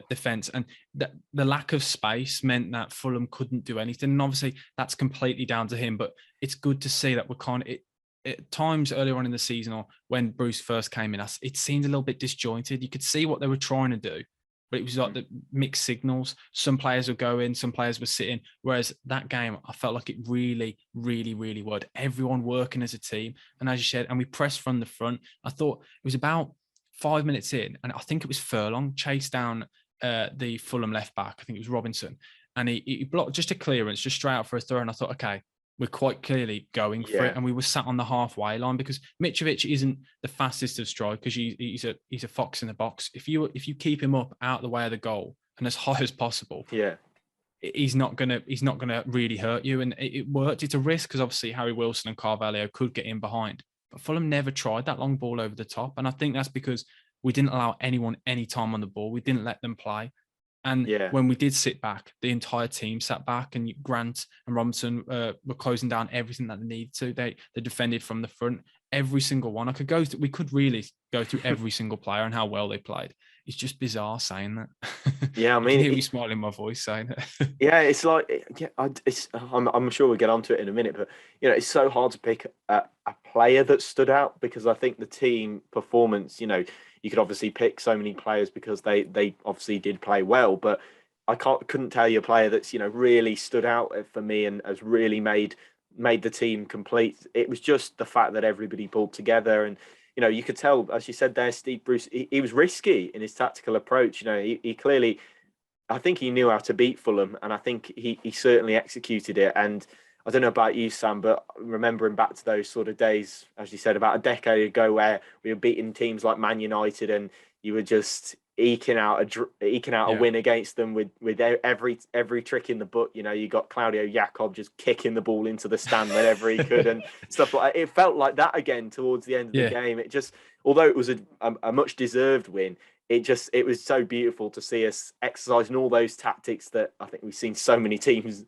defence. And the lack of space meant that Fulham couldn't do anything. And obviously, that's completely down to him. But it's good to see that we're kind of, at times earlier on in the season, or when Bruce first came in, it seemed a little bit disjointed. You could see what they were trying to do, but it was like the mixed signals. Some players were going, some players were sitting. Whereas that game, I felt like it really, really, really worked. Everyone working as a team. And as you said, and we pressed from the front. I thought it was about 5 minutes in, and I think it was Furlong chased down the Fulham left back. I think it was Robinson. And he blocked just a clearance, just straight out for a throw. And I thought, okay, we're quite clearly going for it, and we were sat on the halfway line, because Mitrovic isn't the fastest of strikers. He's a fox in the box. If you keep him up out the way of the goal and as high as possible, he's not gonna really hurt you. And it worked. It's a risk, because obviously Harry Wilson and Carvalho could get in behind, but Fulham never tried that long ball over the top, and I think that's because we didn't allow anyone any time on the ball. We didn't let them play. And when we did sit back, the entire team sat back, and Grant and Robinson were closing down everything that they needed to. They defended from the front, every single one. We could really go through every single player and how well they played. It's just bizarre saying that. Yeah, I mean, you can hear me smiling in my voice saying it. Yeah, it's like, I'm sure we'll get onto it in a minute, but it's so hard to pick a player that stood out, because I think the team performance, you could obviously pick so many players because they obviously did play well, but I couldn't tell you a player that's really stood out for me and has really made the team complete. It was just the fact that everybody pulled together, and you could tell, as you said there, Steve Bruce, he was risky in his tactical approach. He clearly, I think he knew how to beat Fulham, and I think he certainly executed it. And I don't know about you, Sam, but remembering back to those sort of days, as you said, about a decade ago, where we were beating teams like Man United, and you were just eking out a win against them with every trick in the book. You got Claudio Jacob just kicking the ball into the stand whenever he could, and stuff like that. It felt like that again towards the end of the game. It just, although it was a much deserved win, it was so beautiful to see us exercising all those tactics that I think we've seen so many teams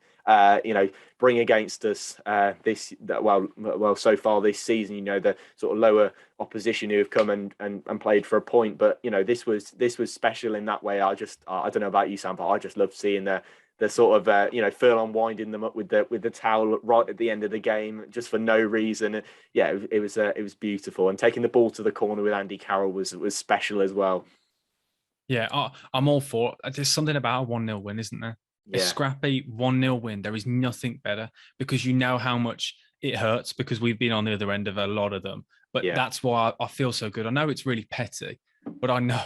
bring against us so far this season. The sort of lower opposition who have come and played for a point, but this was special in that way. I don't know about you, Sam, but I just love seeing the sort of Furlong winding them up with the towel right at the end of the game just for no reason. It was beautiful, and taking the ball to the corner with Andy Carroll was special as well. Yeah, I'm all for it. There's something about a 1-0 win, isn't there? A scrappy 1-0 win. There is nothing better, because you know how much it hurts, because we've been on the other end of a lot of them. But that's why I feel so good. I know it's really petty, but I know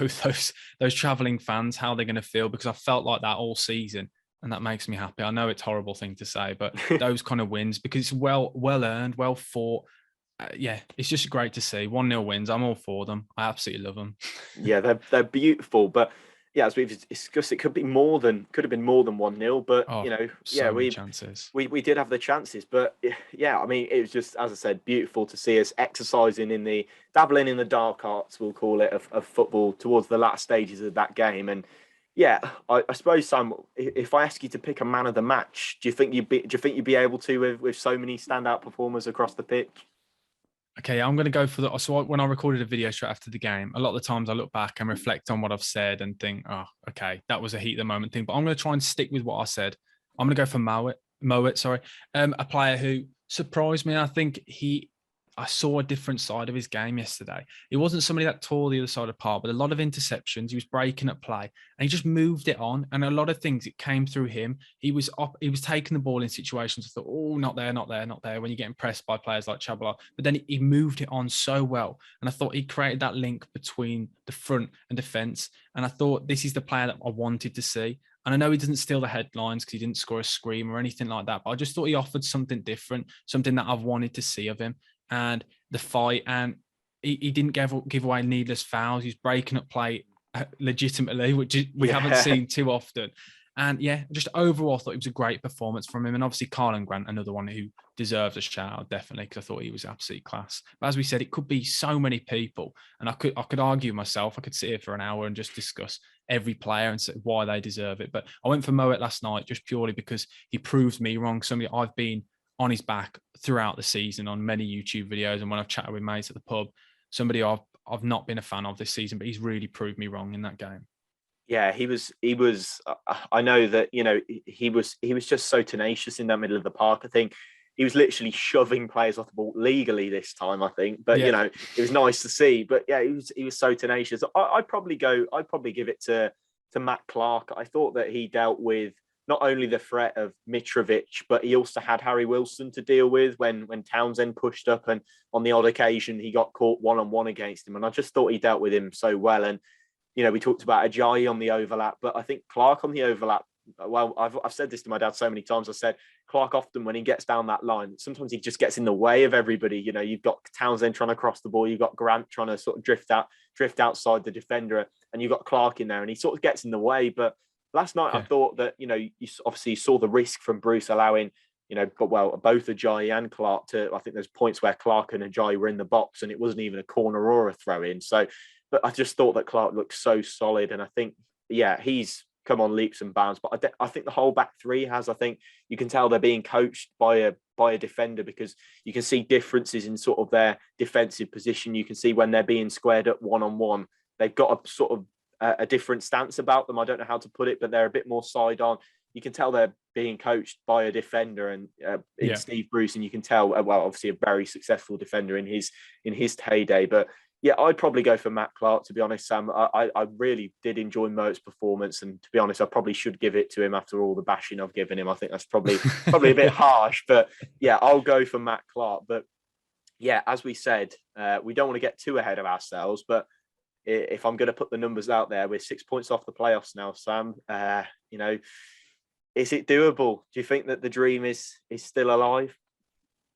those travelling fans, how they're going to feel, because I felt like that all season, and that makes me happy. I know it's a horrible thing to say, but those kind of wins, because it's well earned, well fought. It's just great to see 1-0 wins. I'm all for them. I absolutely love them. Yeah, they're beautiful, but as we've discussed, it could have been more than 1-0. But chances. We did have the chances, but I mean, it was just, as I said, beautiful to see us exercising dabbling in the dark arts, we'll call it, of football towards the last stages of that game. And I suppose, Sam, if I ask you to pick a man of the match, do you think you'd be able to with so many standout performers across the pitch? Okay, I'm going to go for so when I recorded a video straight after the game, a lot of the times I look back and reflect on what I've said and think, oh, okay, that was a heat of the moment thing. But I'm going to try and stick with what I said. I'm going to go for Mowat, a player who surprised me. I think I saw a different side of his game yesterday. It wasn't somebody that tore the other side apart, but a lot of interceptions. He was breaking up play, and he just moved it on. And a lot of things, it came through him. He was taking the ball in situations. I thought, oh, not there. When you're getting pressed by players like Chabala, but then he moved it on so well. And I thought he created that link between the front and defence. And I thought, this is the player that I wanted to see. And I know he doesn't steal the headlines because he didn't score a scream or anything like that, but I just thought he offered something different, something that I've wanted to see of him. And the fight, and he didn't give away needless fouls. He's breaking up play legitimately, which we haven't seen too often. And yeah, just overall, I thought it was a great performance from him. And obviously, Carlin Grant, another one who deserves a shout out, definitely, because I thought he was absolutely class. But as we said, it could be so many people. And I could argue myself. I could sit here for an hour and just discuss every player and say why they deserve it. But I went for Moet last night just purely because he proved me wrong. Somebody I've been on his back throughout the season on many YouTube videos. And when I've chatted with mates at the pub, somebody I've not been a fan of this season, but he's really proved me wrong in that game. Yeah, he was. I know that he was just so tenacious in that middle of the park. I think he was literally shoving players off the ball legally this time. I think, but it was nice to see. But yeah, he was so tenacious. I'd probably give it to Matt Clark. I thought that he dealt with not only the threat of Mitrovic, but he also had Harry Wilson to deal with when Townsend pushed up, and on the odd occasion he got caught one-on-one against him. And I just thought he dealt with him so well. And we talked about Ajayi on the overlap, but I think Clark on the overlap, well, I've said this to my dad so many times. I said, Clark often, when he gets down that line, sometimes he just gets in the way of everybody. You've got Townsend trying to cross the ball, you've got Grant trying to sort of drift outside the defender, and you've got Clark in there, and he sort of gets in the way. But last night, I thought that, you obviously saw the risk from Bruce allowing, both Ajayi and Clark I think there's points where Clark and Ajayi were in the box and it wasn't even a corner or a throw in. So, but I just thought that Clark looked so solid. And I think, he's come on leaps and bounds. But I think the whole back three has. I think you can tell they're being coached by a defender, because you can see differences in sort of their defensive position. You can see when they're being squared up one-on-one, they've got a sort of a different stance about them. I don't know how to put it, but they're a bit more side on. You can tell they're being coached by a defender, and in Steve Bruce, and you can tell, obviously a very successful defender in his heyday. But yeah, I'd probably go for Matt Clark, to be honest, Sam. I really did enjoy Moat's performance, and to be honest, I probably should give it to him after all the bashing I've given him. I think that's probably a bit harsh, but yeah, I'll go for Matt Clark. But yeah, as we said, we don't want to get too ahead of ourselves, but if I'm going to put the numbers out there, we're 6 points off the playoffs now, Sam. Is it doable? Do you think that the dream is still alive?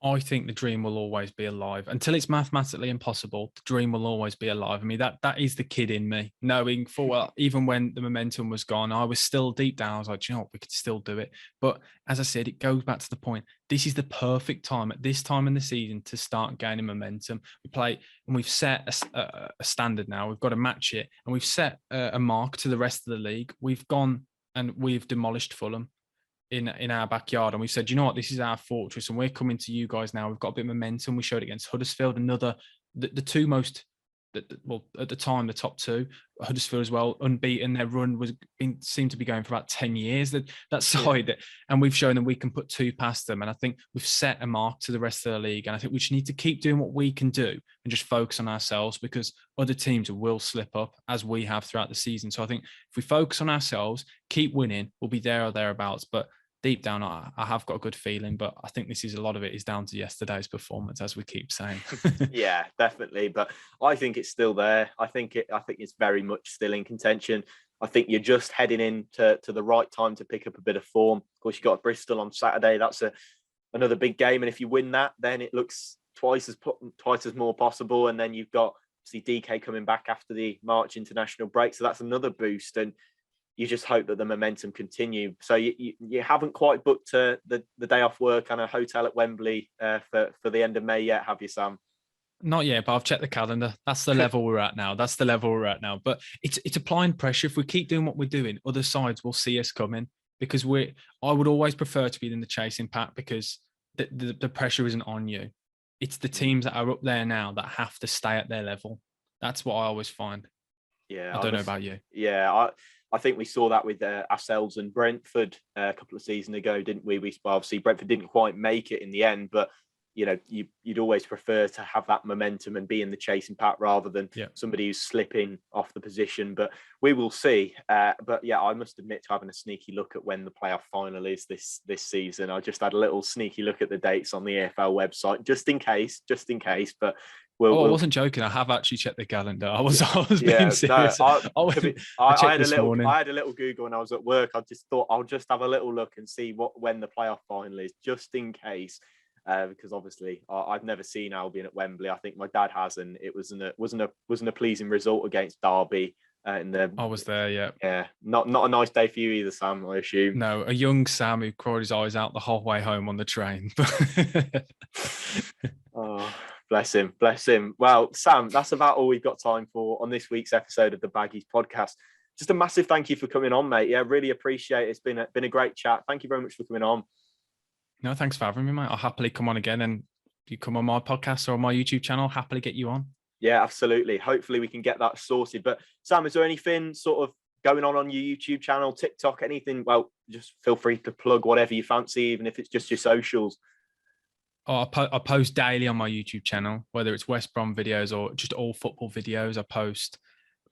I think the dream will always be alive until it's mathematically impossible. The dream will always be alive. I mean, that is the kid in me, knowing full well, even when the momentum was gone, I was still deep down. I was like, we could still do it. But as I said, it goes back to the point. This is the perfect time at this time in the season to start gaining momentum. We play, and we've set a standard now. We've got to match it, and we've set a mark to the rest of the league. We've gone and we've demolished Fulham in our backyard, and we said, this is our fortress, and we're coming to you guys now. We've got a bit of momentum. We showed it against Huddersfield, the two most, at the time, the top two, Huddersfield as well, unbeaten. Their run seemed to be going for about 10 years, that side, and we've shown them we can put two past them. And I think we've set a mark to the rest of the league, and I think we just need to keep doing what we can do and just focus on ourselves, because other teams will slip up, as we have throughout the season. So I think if we focus on ourselves, keep winning, we'll be there or thereabouts. But deep down, I have got a good feeling, but I think a lot of it is down to yesterday's performance, as we keep saying. Yeah, definitely. But I think it's still there. I think it's very much still in contention. I think you're just heading into the right time to pick up a bit of form. Of course, you've got Bristol on Saturday. That's another big game, and if you win that, then it looks twice as more possible. And then you've got DK coming back after the March international break, so that's another boost. And you just hope that the momentum continue. So you haven't quite booked the day off work and a hotel at Wembley for the end of May yet, have you, Sam? Not yet, but I've checked the calendar. That's the level we're at now. But it's applying pressure. If we keep doing what we're doing, other sides will see us coming, because I would always prefer to be in the chasing pack, because the pressure isn't on you. It's the teams that are up there now that have to stay at their level. That's what I always find. Yeah, I don't know about you. Yeah, I think we saw that with ourselves and Brentford a couple of seasons ago, didn't we? Obviously Brentford didn't quite make it in the end, but you'd always prefer to have that momentum and be in the chasing pack rather than somebody who's slipping off the position. But we will see. But yeah, I must admit to having a sneaky look at when the playoff final is this season. I just had a little sneaky look at the dates on the EFL website, just in case. But I wasn't joking. I have actually checked the calendar. I was being serious. No, I had a little Google when I was at work. I just thought I'll just have a little look and see when the playoff final is, just in case. because obviously I've never seen Albion at Wembley. I think my dad has, and it wasn't a pleasing result against Derby. I was there, yeah. Yeah, not a nice day for you either, Sam, I assume. No, a young Sam who cried his eyes out the whole way home on the train. Oh, bless him. Well, Sam, that's about all we've got time for on this week's episode of the Baggies Podcast. Just a massive thank you for coming on, mate. Yeah, really appreciate it. It's been a great chat. Thank you very much for coming on. No, thanks for having me, mate. I'll happily come on again, and if you come on my podcast or on my YouTube channel, I'll happily get you on. Yeah, absolutely. Hopefully we can get that sorted. But Sam, is there anything sort of going on your YouTube channel, TikTok, anything? Well, just feel free to plug whatever you fancy, even if it's just your socials. Oh, I post daily on my YouTube channel, whether it's West Brom videos or just all football videos. I post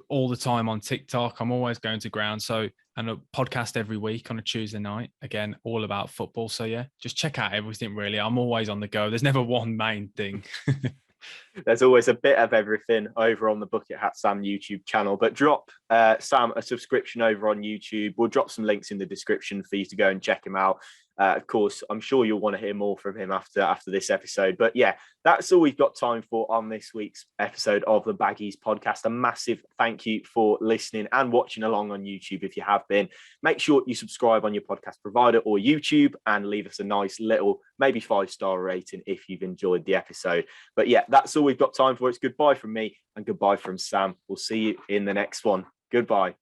all the time on TikTok. I'm always going to ground. And a podcast every week on a Tuesday night. Again, all about football. So yeah, just check out everything really. I'm always on the go. There's never one main thing. There's always a bit of everything over on the BucketHatSam YouTube channel. But drop Sam a subscription over on YouTube. We'll drop some links in the description for you to go and check him out. Of course, I'm sure you'll want to hear more from him after this episode. But yeah, that's all we've got time for on this week's episode of the Baggies Podcast. A massive thank you for listening and watching along on YouTube if you have been. Make sure you subscribe on your podcast provider or YouTube and leave us a nice little, maybe 5-star rating if you've enjoyed the episode. But yeah, that's all we've got time for. It's goodbye from me and goodbye from Sam. We'll see you in the next one. Goodbye.